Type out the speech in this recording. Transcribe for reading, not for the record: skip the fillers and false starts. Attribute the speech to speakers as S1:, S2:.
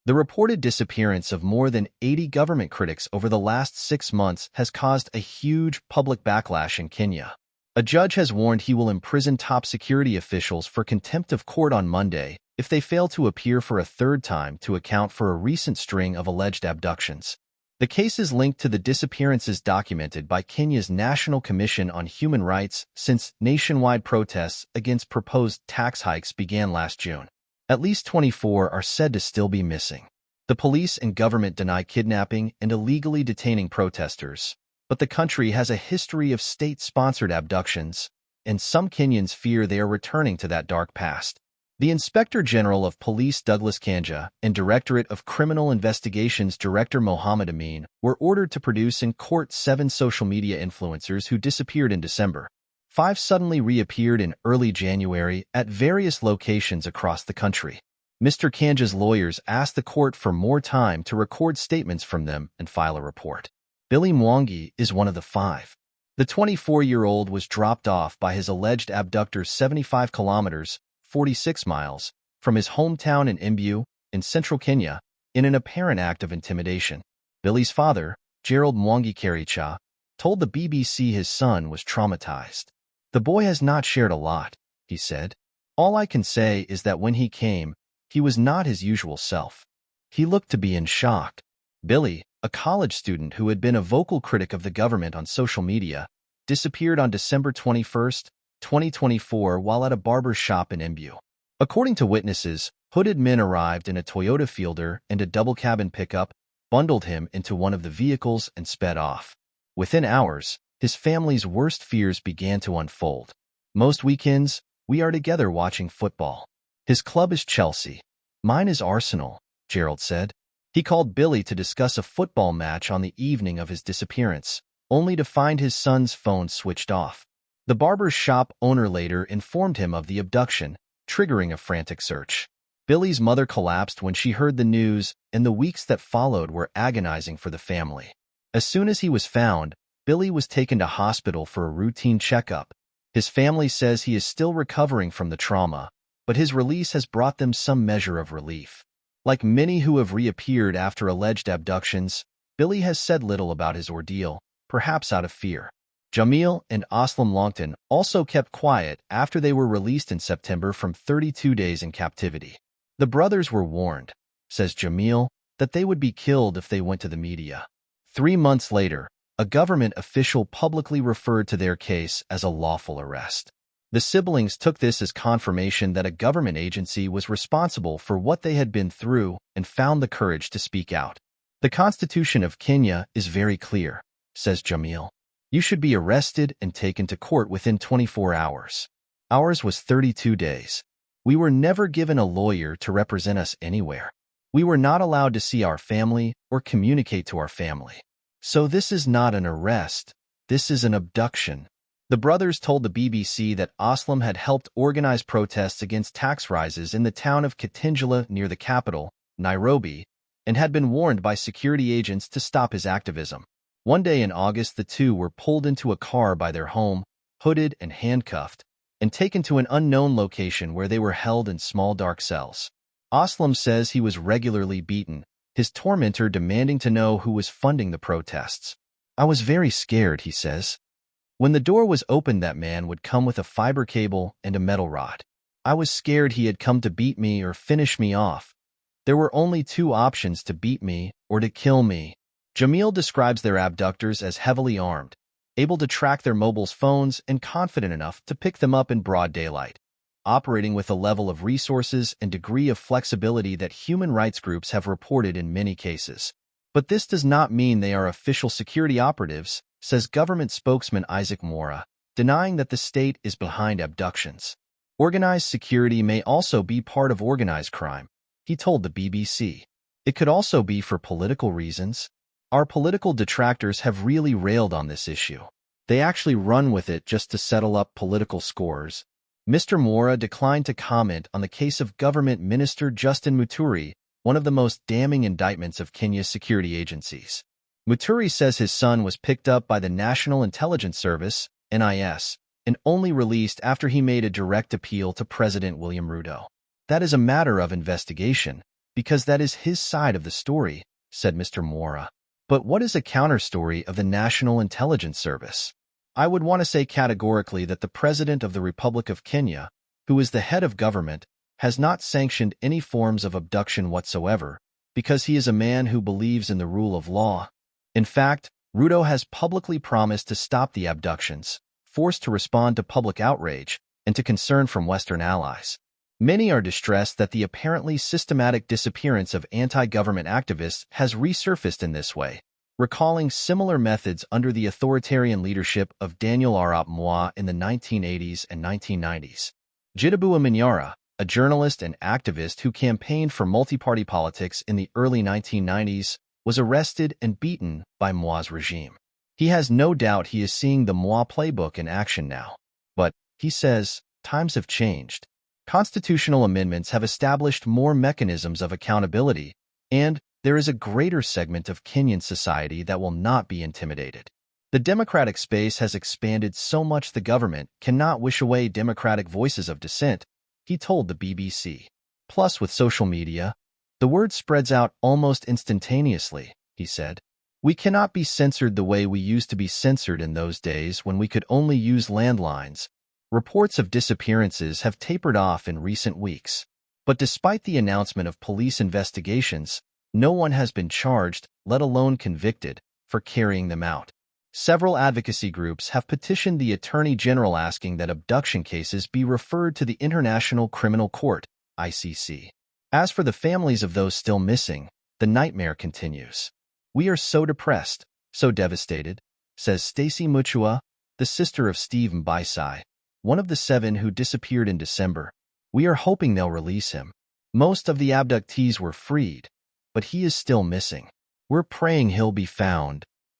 S1: The reported disappearance of more than 80 government critics over the last 6 months has caused a huge public backlash in Kenya. A judge has warned he will imprison top security officials for contempt of court on Monday if they fail to appear for a third time to account for a recent string of alleged abductions. The case is linked to the disappearances documented by Kenya's National Commission on Human Rights since nationwide protests against proposed tax hikes began last June. At least 24 are said to still be missing. The police and government deny kidnapping and illegally detaining protesters, but the country has a history of state-sponsored abductions, and some Kenyans fear they are returning to that dark past. The Inspector General of Police Douglas Kanja and Directorate of Criminal Investigations Director Mohammed Amin were ordered to produce in court 7 social media influencers who disappeared in December. 5 suddenly reappeared in early January at various locations across the country. Mr. Kanja's lawyers asked the court for more time to record statements from them and file a report. Billy Mwangi is one of the 5. The 24-year-old was dropped off by his alleged abductors 75 kilometers, 46 miles, from his hometown in Embu, in central Kenya, in an apparent act of intimidation. Billy's father, Gerald Mwangi Karicha, told the BBC his son was traumatized. "The boy has not shared a lot," he said. "All I can say is that when he came, he was not his usual self. He looked to be in shock." Billy, a college student who had been a vocal critic of the government on social media, disappeared on December 21, 2024 while at a barber's shop in Embu. According to witnesses, hooded men arrived in a Toyota Fielder and a double-cabin pickup, bundled him into one of the vehicles and sped off. Within hours, his family's worst fears began to unfold. "Most weekends, we are together watching football. His club is Chelsea. Mine is Arsenal," Gerald said. He called Billy to discuss a football match on the evening of his disappearance, only to find his son's phone switched off. The barber's shop owner later informed him of the abduction, triggering a frantic search. Billy's mother collapsed when she heard the news, and the weeks that followed were agonizing for the family. As soon as he was found, Billy was taken to hospital for a routine checkup. His family says he is still recovering from the trauma, but his release has brought them some measure of relief. Like many who have reappeared after alleged abductions, Billy has said little about his ordeal, perhaps out of fear. Jamil and Aslam Longton also kept quiet after they were released in September from 32 days in captivity. The brothers were warned, says Jamil, that they would be killed if they went to the media. 3 months later, a government official publicly referred to their case as a lawful arrest. The siblings took this as confirmation that a government agency was responsible for what they had been through and found the courage to speak out. "The Constitution of Kenya is very clear," says Jamil. "You should be arrested and taken to court within 24 hours. Ours was 32 days. We were never given a lawyer to represent us anywhere. We were not allowed to see our family or communicate to our family. So this is not an arrest, this is an abduction." The brothers told the BBC that Aslam had helped organize protests against tax rises in the town of Kitengela near the capital, Nairobi, and had been warned by security agents to stop his activism. One day in August, the two were pulled into a car by their home, hooded and handcuffed, and taken to an unknown location where they were held in small dark cells. Aslam says he was regularly beaten, his tormentor demanding to know who was funding the protests. "I was very scared," he says. "When the door was opened, that man would come with a fiber cable and a metal rod. I was scared he had come to beat me or finish me off. There were only 2 options: to beat me or to kill me." Jamil describes their abductors as heavily armed, able to track their mobile phones and confident enough to pick them up in broad daylight, operating with a level of resources and degree of flexibility that human rights groups have reported in many cases. But this does not mean they are official security operatives, says government spokesman Isaac Mora, denying that the state is behind abductions. "Organized security may also be part of organized crime," he told the BBC. "It could also be for political reasons. Our political detractors have really railed on this issue. They actually run with it just to settle up political scores." Mr. Mora declined to comment on the case of Government Minister Justin Muturi, one of the most damning indictments of Kenya's security agencies. Muturi says his son was picked up by the National Intelligence Service, NIS, and only released after he made a direct appeal to President William Ruto. "That is a matter of investigation," because that is his side of the story, said Mr. Mwaura. But what is a counter-story of the National Intelligence Service? I would want to say categorically that the President of the Republic of Kenya, who is the head of government, has not sanctioned any forms of abduction whatsoever, because he is a man who believes in the rule of law. In fact, Ruto has publicly promised to stop the abductions, forced to respond to public outrage and to concern from Western allies. Many are distressed that the apparently systematic disappearance of anti-government activists has resurfaced in this way, recalling similar methods under the authoritarian leadership of Daniel Arap Moi in the 1980s and 1990s. Jidabua Minyara, a journalist and activist who campaigned for multi-party politics in the early 1990s, was arrested and beaten by Moi's regime. He has no doubt he is seeing the Moi playbook in action now. But, he says, times have changed. Constitutional amendments have established more mechanisms of accountability, and there is a greater segment of Kenyan society that will not be intimidated. The democratic space has expanded so much the government cannot wish away democratic voices of dissent, he told the BBC. Plus, with social media, the word spreads out almost instantaneously, he said. We cannot be censored the way we used to be censored in those days when we could only use landlines. Reports of disappearances have tapered off in recent weeks. But despite the announcement of police investigations, no one has been charged, let alone convicted, for carrying them out. Several advocacy groups have petitioned the Attorney General asking that abduction cases be referred to the International Criminal Court, ICC. As for the families of those still missing, the nightmare continues. We are so depressed, so devastated, says Stacey Mutua, the sister of Steve Mbaisai, one of the 7 who disappeared in December. We are hoping they'll release him. Most of the abductees were freed, but he is still missing. We're praying he'll be found,